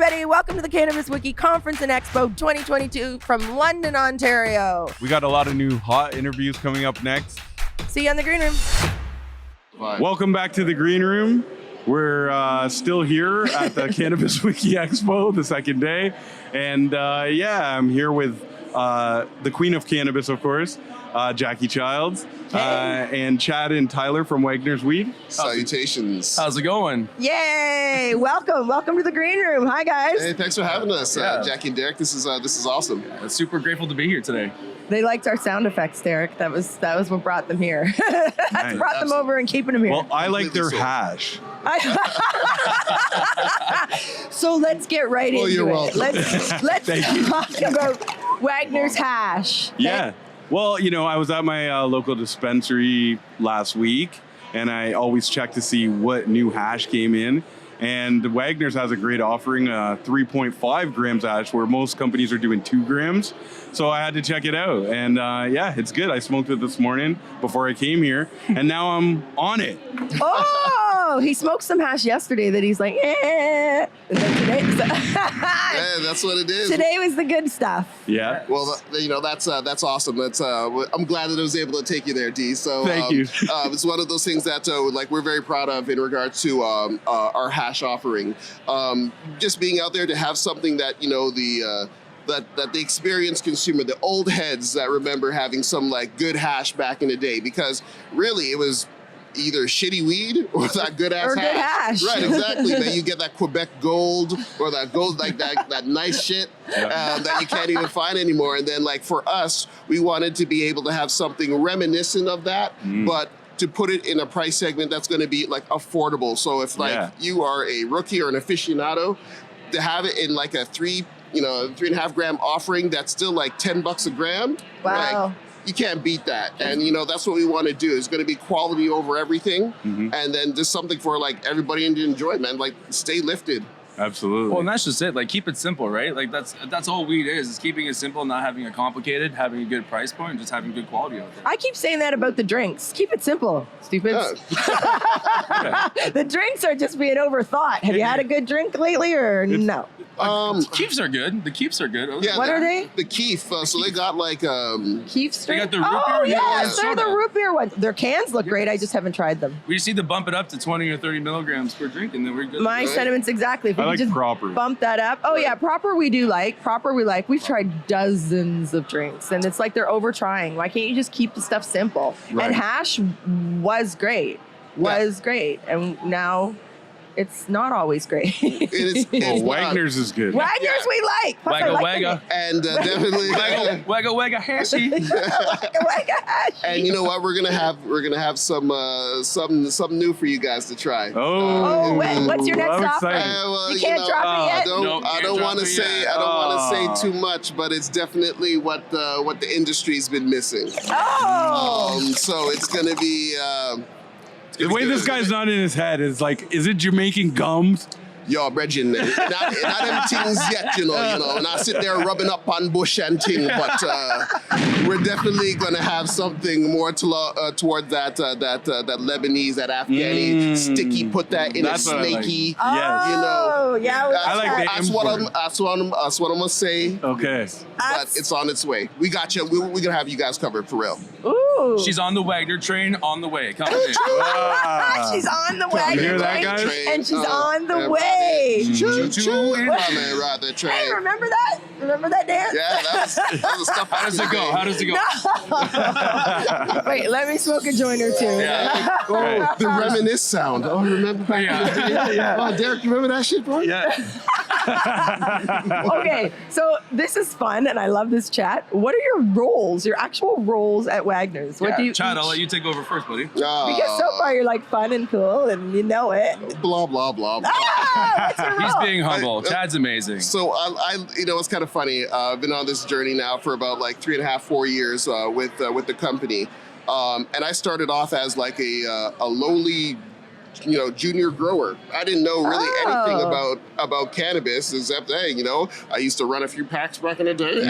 everybody. Welcome to the Cannabis Wiki Conference and Expo 2022 from London, Ontario. We got a lot of new hot interviews coming up next. See you in the green room. Welcome back to the green room. We're still here at the Cannabis Wiki Expo, the second day. And I'm here with the queen of cannabis, of course, Jackie Childs, and Chad and Tyler from Wagners Weed. Salutations. How's it going? Yay! Welcome to the green room. Hi, guys. Hey, thanks for having us, Jackie and Derek. This is awesome. Super grateful to be here today. They liked our sound effects, Derek. That was what brought them here. That's Nice. brought them over and keeping them here. Well, I like their Completely so. hash. So let's get right into you're it. welcome. Let's talk about Wagner's hash. Okay? Yeah. Well, I was at my local dispensary last week, and I always check to see what new hash came in. And Wagners has a great offering, 3.5 grams hash, where most companies are doing 2 grams. So I had to check it out. And it's good. I smoked it this morning before I came here, and now I'm on it. Oh, he smoked some hash yesterday that he's like, eh. And then today, Yeah, that's what it is. today was the good stuff. Yeah. Well, that's awesome. I'm glad that I was able to take you there, D. So Thank you. It's one of those things that we're very proud of in regards to our hash offering. Just being out there to have something that that the experienced consumer, the old heads that remember having some good hash back in the day, because really it was either shitty weed or that good ass Or good hash. Right, exactly. Then you get that Quebec gold or that gold, that nice shit that you can't even find anymore. And then for us, we wanted to be able to have something reminiscent of that, but to put it in a price segment that's going to be affordable. So if you are a rookie or an aficionado, to have it in a 3.5 gram offering that's still $10 a gram. Wow. You can't beat that. And that's what we want to do. It's going to be quality over everything. And then just something for everybody to enjoy, man. Stay lifted. Absolutely. Well, and that's just it. Keep it simple, right? That's all weed is keeping it simple, not having it complicated, having a good price point, and just having good quality out there. I keep saying that about the drinks. Keep it simple, stupids. The drinks are just being overthought. Have you had a good drink lately or no? Keefs are good. The Keefs are good. Yeah, What are they? The Keef. So they got Keef Street? got the root Oh, beer and yes, the they're the soda. root beer ones. Their cans look great. I just haven't tried them. We just need to bump it up to 20 or 30 milligrams per drink, and then we're good. My sentiments exactly. If we I could like just proper. bump that up. Oh, yeah, proper we do like. Proper we like. We've tried dozens of drinks, and it's they're over trying. Why can't you just keep the stuff simple? Right. And hash was great. Great. And now it's not always great. it's Well, not. Wagners is good. Wagners we like. Plus, I Wagga like wagga. And definitely. Wagga wagga hashy. Wagga hash. And you know what? We're gonna have some new for you guys to try. Oh, wait, what's your next I'm offer? excited. You can't drop it yet? Nope, I can't don't drop want to it say yet. I don't want to say too much, but it's definitely what the industry's been missing. Oh. So it's gonna be. The way this guy's not in his head is is it Jamaican gums? Yo, Bridget, not them things yet, and I sit there rubbing up on bush and thing, but we're definitely gonna have something more towards that Lebanese, that Afghani sticky. Put that in That's a what I like. snaky. Oh, yeah. I like the That's what I'm gonna say. Okay. But it's on its way. We got you. We're gonna have you guys covered for real. Ooh. She's on the Wagner train, on the way. Coming in. She's on the way. You hear that, guys? And she's on the way. Choo-choo. Ride the train. Hey, remember that? Remember that dance? Yeah, that was stuff. How does it go? How does it go? Wait, let me smoke a joint or two. Yeah. Oh, the reminisce sound. Oh, remember? Yeah. Oh, Derek, you remember that shit, bro? Yeah. Okay, so this is fun, and I love this chat. What are your roles, your actual roles at Wagners? What do you? Chad, I'll let you take over first, buddy. Because so far you're fun and cool, and you know it. Blah blah blah. blah. Ah, what's your He's role? being humble. Chad's amazing. So I it's kind of funny. I've been on this journey now for about 3.5, 4 years with the company, and I started off as a lowly, junior grower. I didn't know really anything about cannabis, except hey, I used to run a few packs back in the day,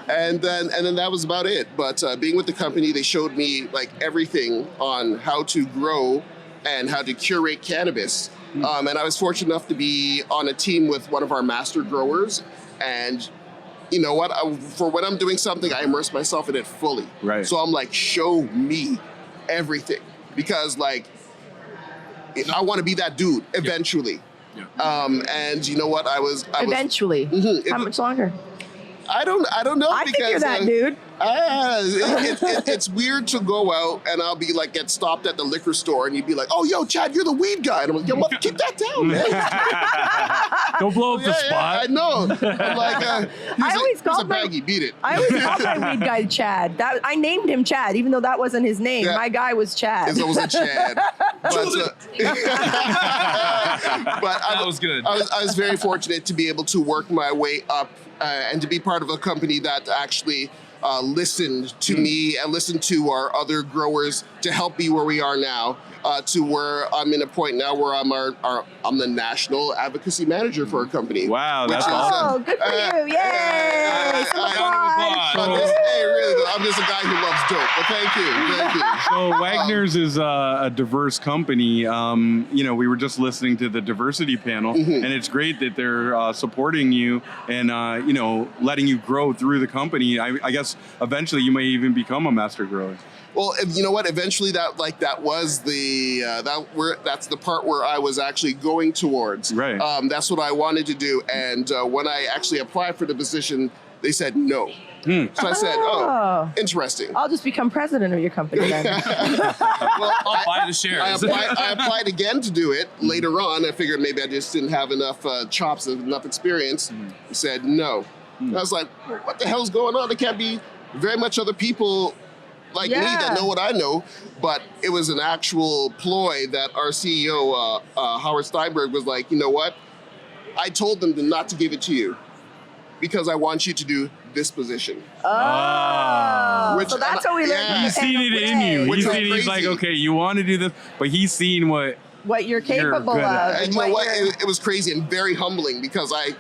and then that was about it. But being with the company, they showed me everything on how to grow and how to curate cannabis. And I was fortunate enough to be on a team with one of our master growers. And you know what? For when I'm doing something, I immerse myself in it fully. Right. So I'm like, show me everything. Because like, I want to be that dude eventually. Yeah. And you know what? I was Eventually. How much longer? I don't know. I think you're that dude. It's weird to go out and I'll be like, get stopped at the liquor store and you'd be like, oh, yo, Chad, you're the weed guy. And I'm like, yo, mother, keep that down, man. Don't blow up the spot. I know. I'm like, I always he's a called baggie, beat it. I always called my weed guy Chad. I named him Chad, even though that wasn't his name. Yeah. My guy was Chad. It was a Chad. But, That was good. I was very fortunate to be able to work my way up and to be part of a company that actually listened to me and listened to our other growers to help be where we are now, to where I'm in a point now where I'm the national advocacy manager for a company. Wow, that's which is, awesome. Good for you. Yay! Some applause. Hey, really, I'm just a guy who loves dope, but thank you. So Wagners is a diverse company. We were just listening to the diversity panel, and it's great that they're supporting you and letting you grow through the company. I guess eventually you may even become a master grower. Well, you know what? Eventually, that's the part where I was actually going towards. Right. That's what I wanted to do, and when I actually applied for the position, they said no. So I said, "Oh, interesting." I'll just become president of your company then. Well, I'll buy the shares. I applied again to do it later on. I figured maybe I just didn't have enough chops and enough experience. I said no. I was like, "What the hell's going on? There can't be very much other people like me that know what I know." But it was an actual ploy that our CEO, Howard Steinberg, was like, you know what? I told them not to give it to you because I want you to do this position. Oh, so that's what we learned. Yeah. He's seen it in you. He's like, okay, you want to do this, but he's seen what you're capable good of. at. And you know what? It was crazy and very humbling because I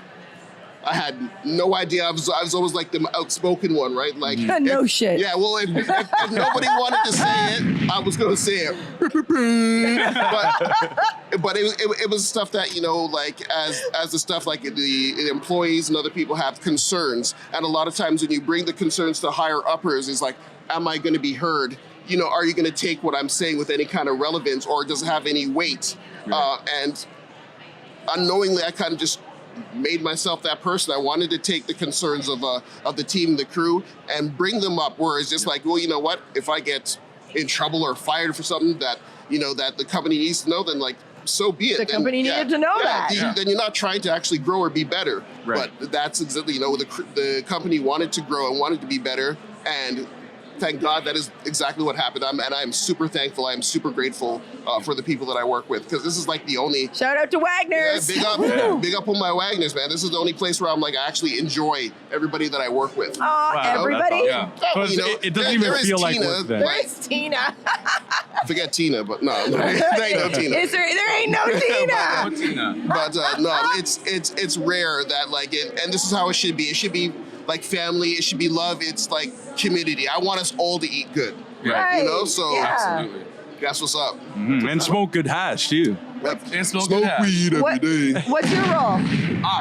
had no idea. I was always like the outspoken one, right? Like no shit. Yeah, well, if nobody wanted to say it, I was going to say it. but it was stuff that, like as the stuff like the employees and other people have concerns, and a lot of times when you bring the concerns to higher uppers, is like, am I going to be heard? Are you going to take what I'm saying with any kind of relevance, or does it have any weight? And unknowingly, I kind of just made myself that person. I wanted to take the concerns of the team, the crew, and bring them up. Where it's just like, well, you know what? If I get in trouble or fired for something that that the company needs to know, then like, so be it. The company needed to know that. Then you're not trying to actually grow or be better. Right. But that's exactly the company wanted to grow and wanted to be better, and thank God that is exactly what happened. I'm super thankful. I'm super grateful for the people that I work with, because this is like the only. Shout out to Wagners. Big up on my Wagners, man. This is the only place where I'm like, I actually enjoy everybody that I work with. Everybody. It doesn't even feel like work then. There is Tina. Forget Tina, but no, there ain't no Tina. There ain't no Tina. No Tina. But no, it's rare that like it, and this is how it should be. It should be like family. It should be love. It's like community. I want us all to eat good. Right. So Absolutely. that's what's up. And smoke good hash too. And smoke weed every day. What's your role?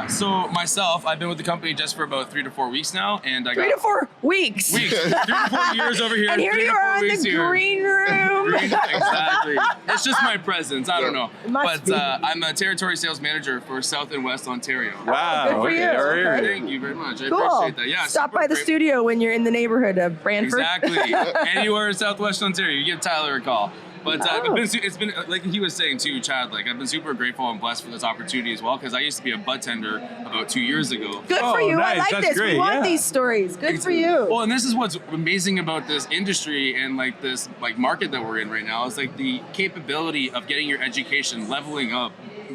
So myself, I've been with the company just for about 3 to 4 weeks now, and I 3 to 4 weeks. 3 to 4 years over here. And here 3 you to 4 are in weeks the here. green room. Exactly. It's just my presence. I don't know. It must be. I'm a territory sales manager for South and West Ontario. Wow. Good for you. Okay. Thank you very much. I Cool. appreciate that. Yeah. Stop super by the great. studio when you're in the neighborhood of Brantford. Exactly. Anywhere in Southwest Ontario, you give Tyler a call. But it's been like he was saying too, Chad. Like, I've been super grateful and blessed for this opportunity as well, because I used to be a bud tender about 2 years ago. Good for you. Nice. I like That's this. great. We want Yeah. these stories. Good for you. Well, and this is what's amazing about this industry and like this like market that we're in right now is like the capability of getting your education, leveling up,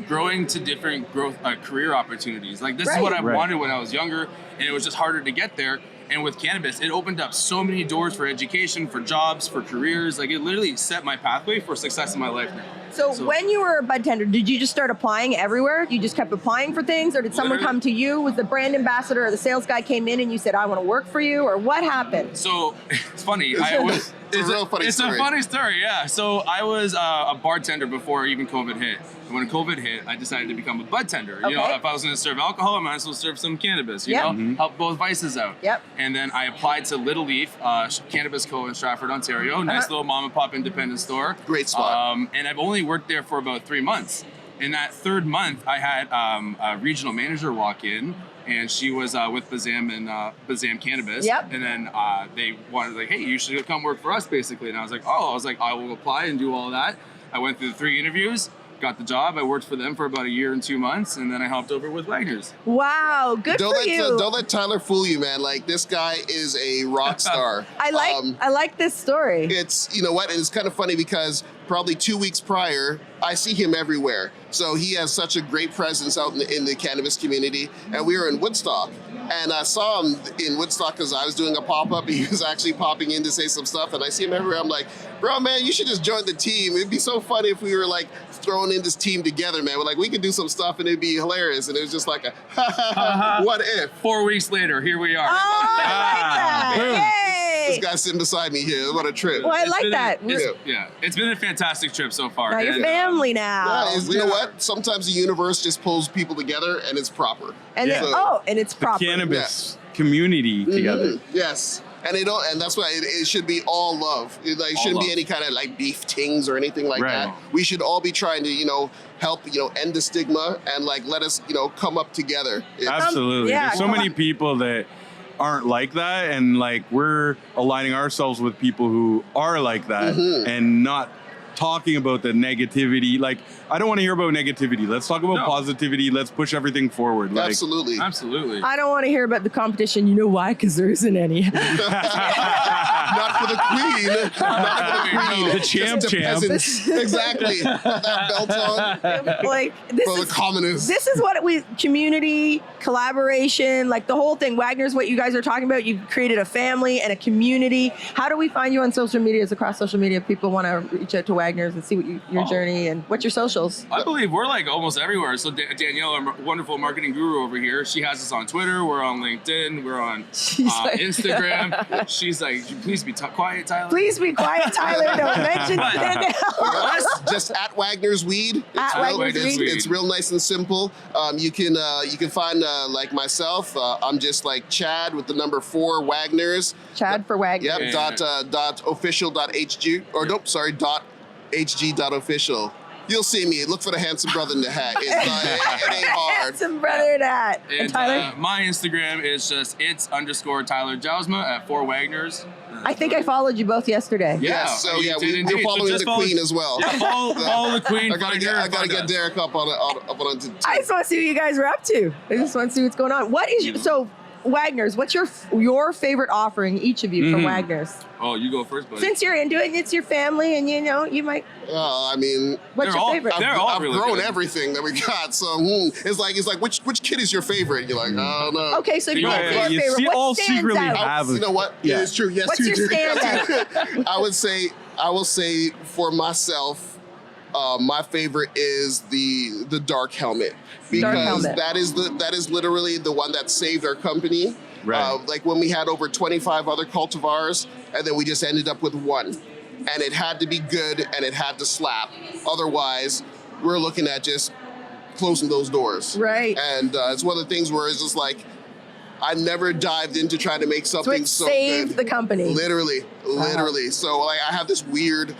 growing to different growth career opportunities. Like this is what I wanted when I was younger, and it was just harder to get there. And with cannabis, it opened up so many doors for education, for jobs, for careers. Like, it literally set my pathway for success in my life now. So when you were a bud tender, did you just start applying everywhere? You just kept applying for things, or did someone come to you? Was the brand ambassador or the sales guy came in and you said, I want to work for you, or what happened? So it's funny. It's a real funny story. It's a funny story, yeah. So I was a bartender before even COVID hit. And when COVID hit, I decided to become a bud tender. You know, if I was going to serve alcohol, I might as well serve some cannabis, you know, help both vices out. Yep. And then I applied to Little Leaf, Cannabis Co. in Stratford, Ontario. Nice little mom and pop independent store. Great spot. And I've only worked there for about 3 months. In that third month, I had a regional manager walk in, and she was with Bazam and Bazam Cannabis. Yep. And then they wanted, like, hey, you should come work for us, basically. And I was like, I will apply and do all that. I went through the 3 interviews, got the job. I worked for them for about a year and 2 months, and then I hopped over with Wagners. Wow, good for you. Don't let Tyler fool you, man. Like, this guy is a rock star. I like this story. It's, you know what, and it's kind of funny because probably 2 weeks prior, I see him everywhere. So he has such a great presence out in the cannabis community. And we were in Woodstock, and I saw him in Woodstock because I was doing a pop-up. He was actually popping in to say some stuff, and I see him everywhere. I'm like, bro, man, you should just join the team. It'd be so funny if we were like throwing in this team together, man. We're like, we could do some stuff and it'd be hilarious. And it was just like a, what if? 4 weeks later, here we are. Oh, I like that. Yay. This guy's sitting beside me here. What a trip. Well, I like that. It's been a fantastic trip so far. Now you're family now. Yeah, you know what? Sometimes the universe just pulls people together and it's proper. And and it's proper. The cannabis community together. Yes. And that's why it should be all love. It shouldn't be any kind of like beef tings or anything like that. We should all be trying to, help, end the stigma and like let us, come up together. Absolutely. There's so many people that aren't like that, and like we're aligning ourselves with people who are like that and not talking about the negativity. Like, I don't want to hear about negativity. Let's talk about positivity. Let's push everything forward. Like, Absolutely. I don't want to hear about the competition. You know why? Because there isn't any. Not for the queen. Not for the queen. The champ. Peasants. Exactly. That belt on. Like, For the commoners. This is what community, collaboration, like the whole thing. Wagner's what you guys are talking about. You've created a family and a community. How do we find you on social media? Across social media, if people want to reach out to Wagners and see what your journey and what's your socials? I believe we're like almost everywhere. So Danielle, our wonderful marketing guru over here, she has us on Twitter. We're on LinkedIn. We're on Instagram. She's like, please be quiet, Tyler. Please be quiet, Tyler. Don't mention Danielle. Just at Wagners Weed. It's real nice and simple. You can find like myself. I'm just like Chad with the number 4 Wagners. Chad for Wagners. Yep. Dot official.hg .hg.official. You'll see me. Look for the handsome brother in the hat. It ain't hard. Handsome brother in the hat. And Tyler? My Instagram is just _Tyler Jouwsma at 4 Wagners. I think I followed you both yesterday. Yeah, so we're following the queen as well. Yeah, follow the queen. I gotta get Derek up on it. I just want to see what you guys are up to. I just want to see what's going on. What is so Wagners? What's your favorite offering, each of you, from Wagners? Oh, you go first, buddy. Since you're into it, it's your family, and you might. I mean, what's your favorite? I've grown everything that we got, so it's like which kid is your favorite? You're like, I don't know. Okay, so if you have your favorite, what stands out? You know what? Yeah, it's true. Yes, what's your standout? I will say for myself, my favorite is the dark helmet, because that is literally the one that saved our company. Right. Like when we had over 25 other cultivars, and then we just ended up with one, and it had to be good and it had to slap. Otherwise, we're looking at just closing those doors. Right. And it's one of the things where it's just like, I never dived into trying to make something so good. Saved the company. Literally. So like I have this weird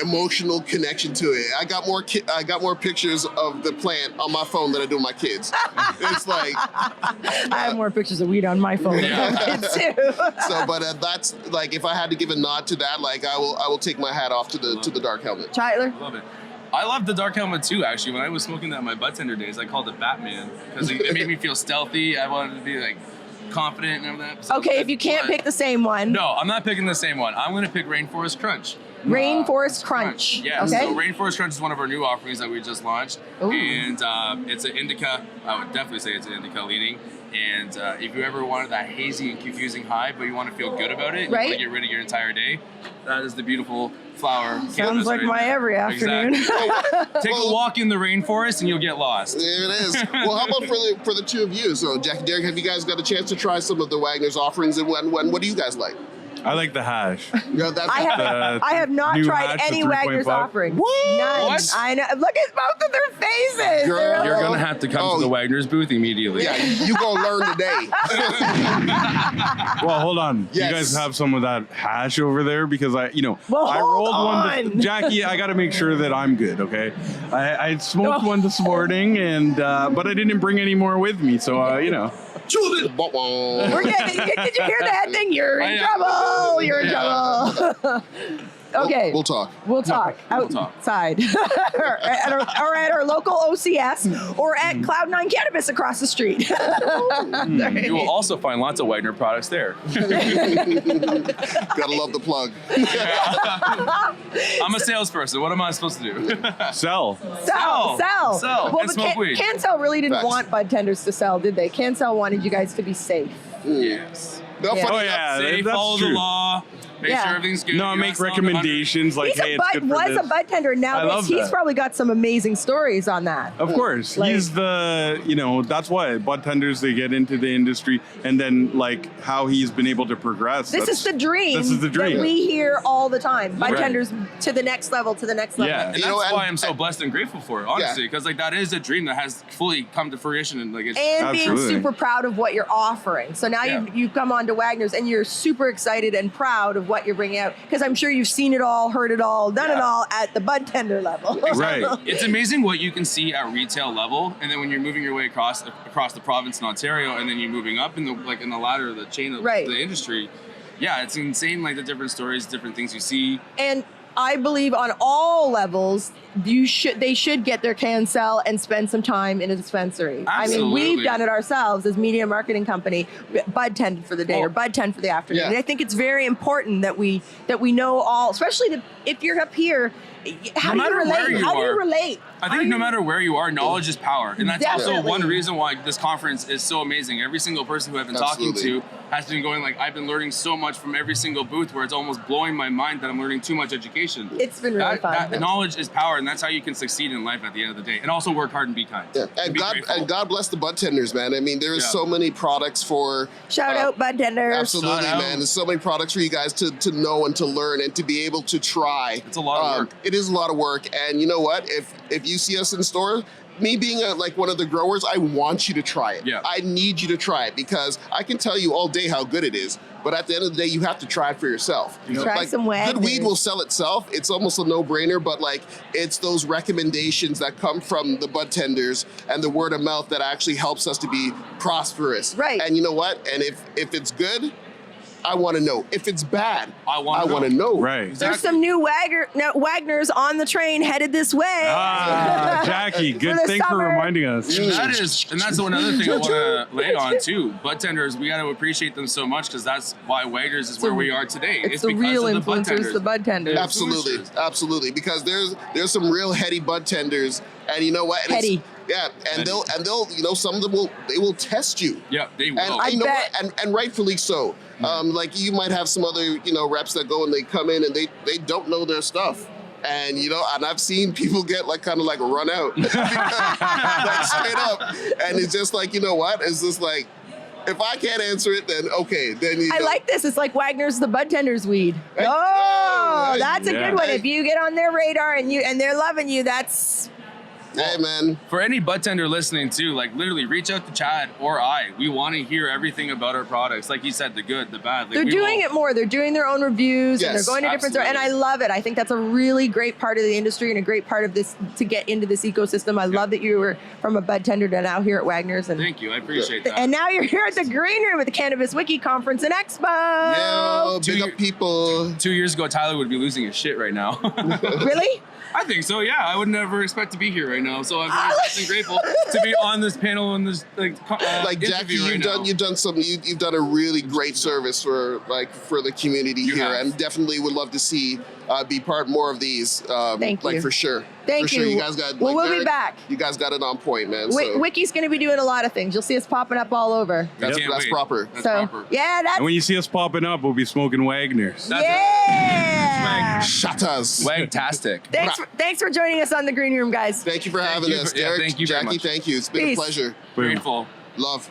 emotional connection to it. I got more pictures of the plant on my phone than I do my kids. It's like I have more pictures of weed on my phone than my kids too. So, but that's like, if I had to give a nod to that, like I will take my hat off to the dark helmet. Tyler? I love it. I love the dark helmet too, actually. When I was smoking that in my bud tender days, I called it Batman because it made me feel stealthy. I wanted to be like confident and all that. So okay, if you can't pick the same one. No, I'm not picking the same one. I'm going to pick Rainforest Crunch. Rainforest Crunch. Yeah, okay. So Rainforest Crunch is one of our new offerings that we just launched. Ooh. And it's an indica. I would definitely say it's an indica leaning. And if you ever wanted that hazy and confusing high, but you want to feel good about it, and you want to get rid of your entire day, that is the beautiful flower. Sounds like my every afternoon. Exactly. Take a walk in the rainforest and you'll get lost. There it is. Well, how about for the two of you? So, Jack and Derek, have you guys got a chance to try some of the Wagners offerings? And what do you guys like? I like the hash. Yeah, that's I have not new tried hash, the any Wagners 3.5. offerings. What? None. What? I know. Look at both of their faces. Girl. They're You're like- going to have to come to the Wagners booth immediately. Yeah, you gonna learn today. Well, hold on. Yes. You guys have some of that hash over there because I Well, I hold rolled one. on. Jackie, I got to make sure that I'm good. Okay, I smoked one this morning, and but I didn't bring any more with me. So Oh. We're Did you hear that thing? You're in I- trouble. You're in Yeah. trouble. Okay. We'll talk. We'll talk outside, or at our local OCS, or at Cloud9 Cannabis across the street. You will also find lots of Wagner products there. Gotta love the plug. I'm a salesperson. What am I supposed to do? Sell. Sell. Well, And but smoke weed. CanCell really didn't Facts. want bud tenders to sell, did they? CanCell wanted you guys to be safe. Yes. No, Yeah. funny Oh, enough, yeah. Safe, that's follow true. the law. Make Yeah. sure everything's good. No, You're make not selling 100. recommendations like, He's hey, it's good for was this. a bud tender. I Now love he's that. probably got some amazing stories on that. Of course, Like- he's the that's why bud tenders, they get into the industry, and then like how he's been able to progress. This is the dream. This is the dream. that we hear all the time. Bud Right. tenders to the next level, to the next level. Yeah. And You that's know, and- why I'm so blessed and grateful for it, honestly, because like that is a dream that has fully come to fruition, and like it's And being Absolutely. super proud of what you're offering. So now Yeah. you've come on to Wagners and you're super excited and proud of what you're bringing out, because I'm sure you've seen it all, heard it all, done it Yeah. all at the bud tender level. Right. It's amazing what you can see at retail level, and then when you're moving your way across the province in Ontario, and then you're moving up in the ladder of the chain of Right. the industry. Yeah, it's insane, like the different stories, different things you see. And I believe on all levels, they should get their CanCell and spend some time in a dispensary. I mean, we've Absolutely. done it ourselves as media marketing company, bud tend for the day or Well, bud tend for the afternoon. yeah. And I think it's very important that we know all, especially if you're up here. How No do you matter where relate? you How do you are. relate? I How think do no you- matter where you are, knowledge is power. And that's also Definitely. one reason why this conference is so amazing. Every single person who I've been talking Absolutely. to has been going like, I've been learning so much from every single booth, where it's almost blowing my mind that I'm learning too much education. It's been really fun. That knowledge is power, and that's how you can succeed in life at the end of the day. And also work hard and be kind. Yeah. And be grateful. God bless the bud tenders, man. I mean, there is Yeah. so many products for Shout out bud tenders. Absolutely, Shout out. man. There's so many products for you guys to know and to learn and to be able to try. It's a lot of work. It is a lot of work, and you know what? If you see us in store, me being like one of the growers, I want you to try it. Yeah. I need you to try it, because I can tell you all day how good it is, but at the end of the day, you have to try it for yourself. Try Like, some good Wagners. weed will sell itself. It's almost a no-brainer, but like it's those recommendations that come from the bud tenders and the word of mouth that actually helps us to be prosperous. Right. And you know what? And if it's good, I want to know. If it's bad, I wanna want to know. Right. There's some new Wagners on the train headed this way. Ah, Jackie, good the thing for summer. reminding us. And that's another thing I want to lay on too. Bud tenders, we got to appreciate them so much, because that's why Wagners is where we are today. It's the because real of the bud influencers, tenders. the bud tenders. Absolutely, absolutely. Because there's some real heady bud tenders, and you know what? And Heady. yeah, and they'll some of them will test you. Yeah, they will. And I you know bet. what? And rightfully so. Like you might have some other reps that go and they come in and they don't know their stuff. And and I've seen people get kind of run out, like straight up. And it's just like, you know what? It's just like, if I can't answer it, then okay, then I like this. It's like Wagner's the bud tenders weed. Hey, Oh, hey, that's a yeah. good one. If you get on their radar and they're loving you, that's Hey man, For any bud tender listening too, literally reach out to Chad or I. We want to hear everything about our products. Like you said, the good, the bad. they're doing it more. They're doing their own reviews and Yes, they're going to different stores. And I absolutely. love it. I think that's a really great part of the industry and a great part of this to get into this ecosystem. I love that you were from a bud tender to now here at Wagners. And Thank you. I appreciate that. and now you're here at the green room at the Cannabis Wiki conference and Expo. yeah, big Two- up people. 2 years ago, Tyler would be losing his shit right now. Really? I think so. Yeah, I would never expect to be here right now. So I'm very blessed and grateful to be on this panel and this Like Jackie, interview you've done you've done a really great service for the community You here, have. and definitely would love to see be part more of these. Thank like you. for sure. Thank for sure. you. You guys got. Well, like, we'll be Derek, back. You guys got it on point, man. So Wiki's going to be doing a lot of things. You'll see us popping up all over. that's Can't wait. proper. That's So proper. yeah, that's And when you see us popping up, we'll be smoking Wagners. That's yeah. Shatas. Wagtastic. Thanks for joining us on the green room, guys. Thank you for having you us, for- yeah, Derek. thank you very Jackie, much. thank you. It's been Peace. a pleasure. Boom. Grateful. Love.